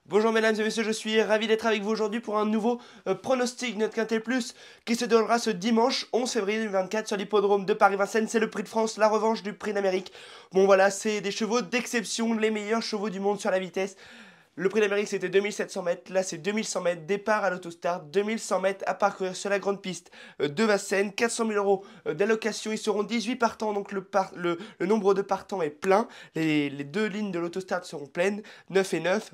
Bonjour mesdames et messieurs, je suis ravi d'être avec vous aujourd'hui pour un nouveau pronostic Notre Quintet Plus qui se déroulera ce dimanche 11 février 2024 sur l'hippodrome de Paris-Vincennes. C'est le Prix de France, la revanche du Prix d'Amérique. Bon voilà, c'est des chevaux d'exception, les meilleurs chevaux du monde sur la vitesse. Le Prix d'Amérique c'était 2700 mètres, là c'est 2100 mètres, départ à l'autostart, 2100 mètres à parcourir sur la grande piste de Vincennes, 400 000 euros d'allocation, ils seront 18 partants, donc le nombre de partants est plein, les deux lignes de l'autostart seront pleines, 9 et 9.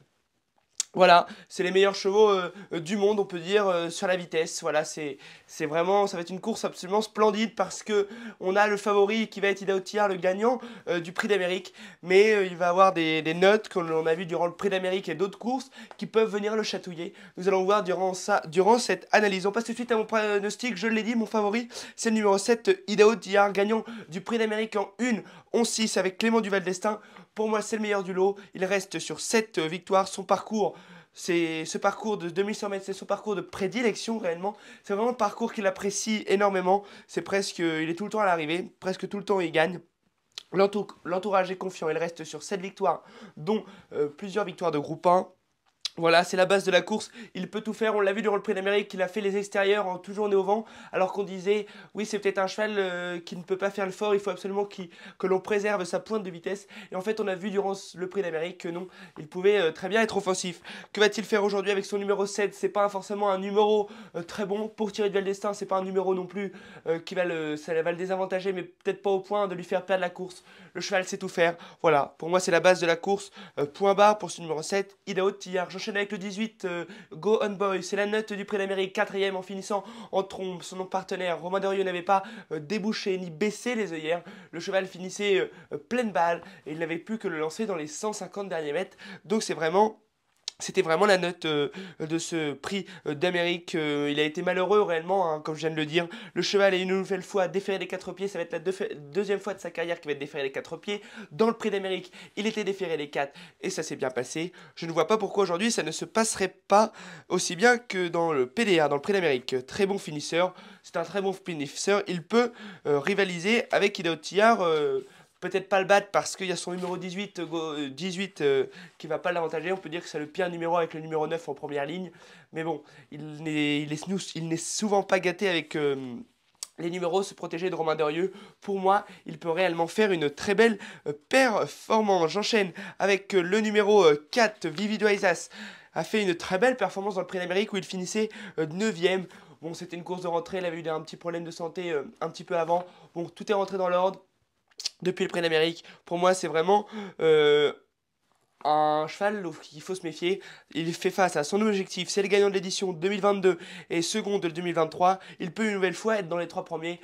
Voilà, c'est les meilleurs chevaux du monde, on peut dire, sur la vitesse. Voilà, c'est vraiment, ça va être une course absolument splendide parce que on a le favori qui va être Ida Otiar, le gagnant du Prix d'Amérique. Mais il va avoir des notes, comme on a vu durant le Prix d'Amérique et d'autres courses, qui peuvent venir le chatouiller. Nous allons voir durant cette analyse. On passe tout de suite à mon pronostic. Je l'ai dit, mon favori, c'est le numéro 7, Ida Otiar, gagnant du Prix d'Amérique en 1, 11-6 avec Clément Duval d'Estaing. Pour moi, c'est le meilleur du lot. Il reste sur 7 victoires. Son parcours, c'est ce parcours de 2100 mètres, c'est son parcours de prédilection réellement. C'est vraiment le parcours qu'il apprécie énormément. C'est presque, il est tout le temps à l'arrivée, presque tout le temps il gagne. L'entourage est confiant. Il reste sur 7 victoires, dont plusieurs victoires de groupe 1. Voilà, c'est la base de la course. Il peut tout faire. On l'a vu durant le Prix d'Amérique, il a fait les extérieurs en toujours nez au vent, alors qu'on disait, oui, c'est peut-être un cheval qui ne peut pas faire le fort. Il faut absolument que l'on préserve sa pointe de vitesse. Et en fait, on a vu durant le Prix d'Amérique que non, il pouvait très bien être offensif. Que va-t-il faire aujourd'hui avec son numéro 7? C'est pas forcément un numéro très bon pour Thierry Duval d'Estaing. C'est pas un numéro non plus ça va le désavantager, mais peut-être pas au point de lui faire perdre la course. Le cheval sait tout faire. Voilà, pour moi, c'est la base de la course. Point barre pour ce numéro 7, Idaho Tillard. J'enchaîne avec le 18, Go On Boy. C'est la note du Prix d'Amérique, 4ème en finissant en trombe. Son partenaire, Romain Derieux, n'avait pas débouché ni baissé les œillères. Le cheval finissait pleine balle et il n'avait plus que le lancer dans les 150 derniers mètres. Donc c'était vraiment la note de ce prix d'Amérique. Il a été malheureux réellement, hein, comme je viens de le dire. Le cheval est une nouvelle fois déféré des quatre pieds. Ça va être la deuxième fois de sa carrière qu'il va être déféré des quatre pieds. Dans le prix d'Amérique, il était déféré des quatre et ça s'est bien passé. Je ne vois pas pourquoi aujourd'hui ça ne se passerait pas aussi bien que dans le PDA, dans le prix d'Amérique. Très bon finisseur. C'est un très bon finisseur. Il peut rivaliser avec Hideo Tillard. Peut-être pas le battre parce qu'il y a son numéro 18, 18 qui va pas l'avantager. On peut dire que c'est le pire numéro avec le numéro 9 en première ligne. Mais bon, il n'est souvent pas gâté avec les numéros, se protéger de Romain Derieux. Pour moi, il peut réellement faire une très belle performance. J'enchaîne avec le numéro 4, Vivido Aizas. A fait une très belle performance dans le Prix d'Amérique où il finissait 9ème. Bon, c'était une course de rentrée, il avait eu un petit problème de santé un petit peu avant. Bon, tout est rentré dans l'ordre depuis le Prix d'Amérique. Pour moi, c'est vraiment un cheval qu'il faut se méfier. Il fait face à son objectif, c'est le gagnant de l'édition 2022 et second de 2023. Il peut une nouvelle fois être dans les trois premiers.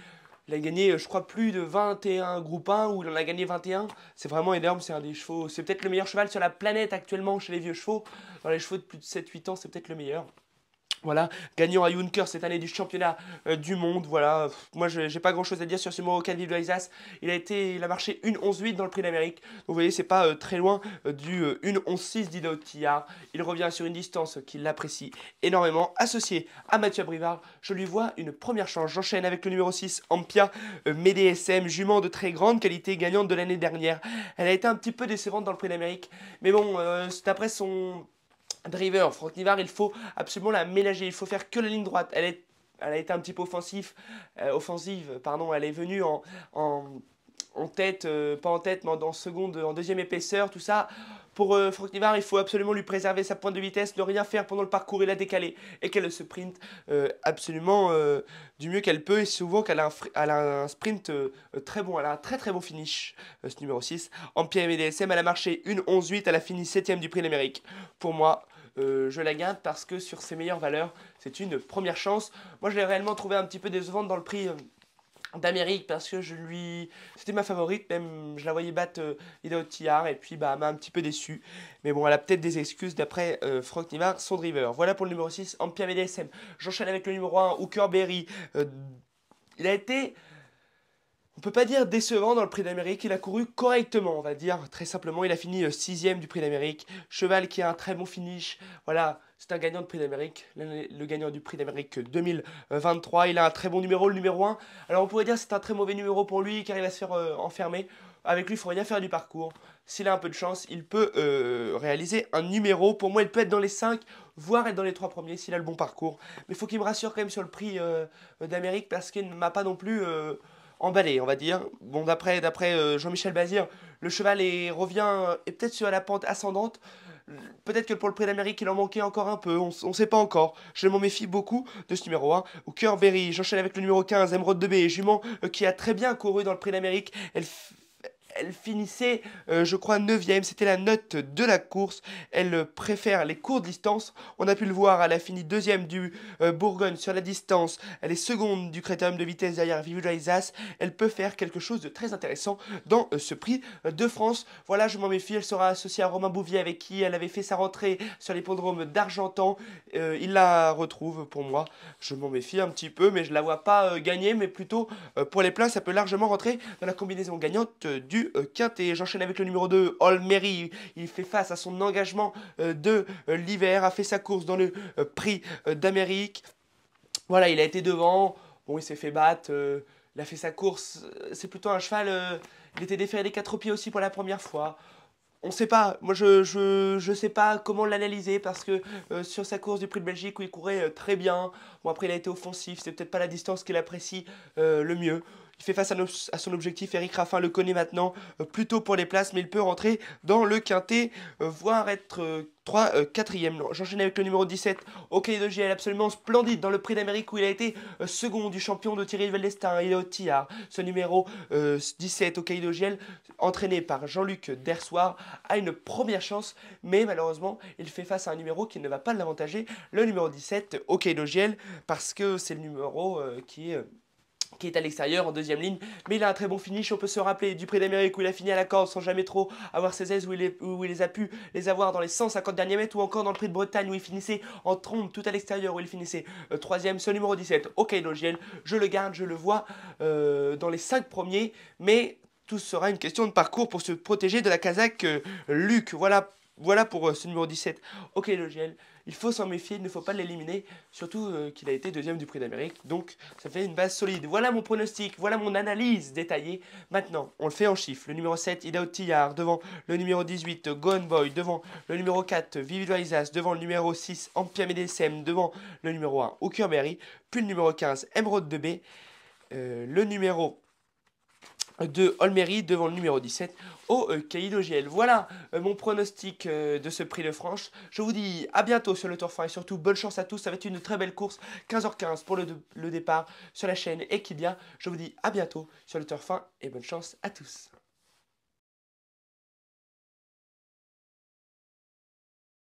Il a gagné, je crois, plus de 21 groupes 1, ou il en a gagné 21. C'est vraiment énorme, c'est un des chevaux. C'est peut-être le meilleur cheval sur la planète actuellement chez les vieux chevaux. Dans les chevaux de plus de 7-8 ans, c'est peut-être le meilleur. Voilà, gagnant à Junker cette année du championnat du monde. Voilà, moi j'ai pas grand chose à dire sur ce Marocain de Alsace. Il a marché 1-11-8 dans le Prix d'Amérique. Donc vous voyez, c'est pas très loin du 1-11-6 d'Ido Tillard. Il revient sur une distance qu'il apprécie énormément. Associé à Mathieu Brivard, je lui vois une première chance. J'enchaîne avec le numéro 6, Ampia MEDSM, jument de très grande qualité, gagnante de l'année dernière. Elle a été un petit peu décevante dans le Prix d'Amérique. Mais bon, c'est après son driver, Franck Nivard, il faut absolument la ménager. Il faut faire que la ligne droite. Elle a été un petit peu offensive, pardon. Elle est venue en, en tête, pas en tête, mais en seconde, en deuxième épaisseur, tout ça. Pour Franck Nivard, il faut absolument lui préserver sa pointe de vitesse, ne rien faire pendant le parcours et la décaler, et qu'elle se sprint absolument du mieux qu'elle peut, et souvent elle a un sprint très bon, elle a un très très bon finish, ce numéro 6. En PMDSM, elle a marché 1-11-8, elle a fini 7ème du Prix d'Amérique. Pour moi, je la garde parce que sur ses meilleures valeurs, c'est une première chance. Moi, je l'ai réellement trouvé un petit peu décevante dans le prix d'Amérique parce que c'était ma favorite, même je la voyais battre Ida Tillard et puis bah elle m'a un petit peu déçu. Mais bon, elle a peut-être des excuses d'après Franck Nivard, son driver. Voilà pour le numéro 6, Ampia BDSM. J'enchaîne avec le numéro 1, Hooker Berry. Il a été, on peut pas dire décevant dans le Prix d'Amérique, il a couru correctement, on va dire, très simplement. Il a fini 6ème du Prix d'Amérique. Cheval qui a un très bon finish. Voilà, c'est un gagnant de Prix d'Amérique, le gagnant du Prix d'Amérique 2023. Il a un très bon numéro, le numéro 1. Alors on pourrait dire que c'est un très mauvais numéro pour lui, car il va se faire enfermer. Avec lui, il faut rien faire du parcours. S'il a un peu de chance, il peut réaliser un numéro. Pour moi, il peut être dans les 5, voire être dans les 3 premiers s'il a le bon parcours. Mais il faut qu'il me rassure quand même sur le prix d'Amérique parce qu'il ne m'a pas non plus emballé, on va dire. Bon, d'après Jean-Michel Bazir, le cheval revient et peut-être sur la pente ascendante. Peut-être que pour le prix d'Amérique, il en manquait encore un peu, on ne sait pas encore. Je m'en méfie beaucoup de ce numéro 1. Au Berry, j'enchaîne avec le numéro 15, Emeraude de B, jument qui a très bien couru dans le prix d'Amérique. Elle finissait, je crois, 9e. C'était la note de la course. Elle préfère les courtes distances. On a pu le voir, elle a fini 2e du Bourgogne sur la distance. Elle est seconde du critérium de vitesse derrière Vivu Alsace. Elle peut faire quelque chose de très intéressant dans ce prix de France. Voilà, je m'en méfie. Elle sera associée à Romain Bouvier avec qui elle avait fait sa rentrée sur l'hippodrome d'Argentan. Il la retrouve pour moi. Je m'en méfie un petit peu, mais je la vois pas gagner. Mais plutôt pour les places, ça peut largement rentrer dans la combinaison gagnante du quintet. J'enchaîne avec le numéro 2, Olmery. Il fait face à son engagement de l'hiver, a fait sa course dans le prix d'Amérique. Voilà, il a été devant. Bon, il s'est fait battre. Il a fait sa course. C'est plutôt un cheval. Il était déféré des 4 pieds aussi pour la première fois. On sait pas, moi je sais pas comment l'analyser parce que sur sa course du Prix de Belgique où il courait très bien, bon après il a été offensif, c'est peut-être pas la distance qu'il apprécie le mieux. Il fait face à son objectif, Eric Raffin le connaît maintenant, plutôt pour les places, mais il peut rentrer dans le quintet, voire être 3, 4e. J'enchaîne avec le numéro 17, OK de GL, absolument splendide dans le Prix d'Amérique où il a été second du champion de Thierry Veldestin, il est au Tillard. Ce numéro 17, OK de GL, entraîné par Jean-Luc Dersoir, a une première chance, mais malheureusement, il fait face à un numéro qui ne va pas l'avantager, le numéro 17, OK Logiel, parce que c'est le numéro qui est à l'extérieur en deuxième ligne, mais il a un très bon finish. On peut se rappeler du Prix d'Amérique où il a fini à la corde sans jamais trop avoir ses aises, où il a pu les avoir dans les 150 derniers mètres, ou encore dans le Prix de Bretagne où il finissait en trombe tout à l'extérieur, où il finissait troisième. Ce numéro 17, OK Logiel, je le garde, je le vois dans les 5 premiers, mais tout sera une question de parcours pour se protéger de la casaque Luc. Voilà pour ce numéro 17, OK Logiel. Il faut s'en méfier, il ne faut pas l'éliminer, surtout qu'il a été deuxième du Prix d'Amérique, donc ça fait une base solide. Voilà mon pronostic, voilà mon analyse détaillée. Maintenant, on le fait en chiffres. Le numéro 7, Ida Tillard, devant le numéro 18, Gone Boy, devant le numéro 4, Vivid Isas, devant le numéro 6, Ampia Medesem, devant le numéro 1, Berry, puis le numéro 15, Emeraude de B, le numéro de Olmery devant le numéro 17 au KIDOGL. Voilà mon pronostic de ce prix de France. Je vous dis à bientôt sur le Tour fin et surtout bonne chance à tous. Ça va être une très belle course. 15h15 pour le départ sur la chaîne Equibia. Je vous dis à bientôt sur le Tour fin et bonne chance à tous.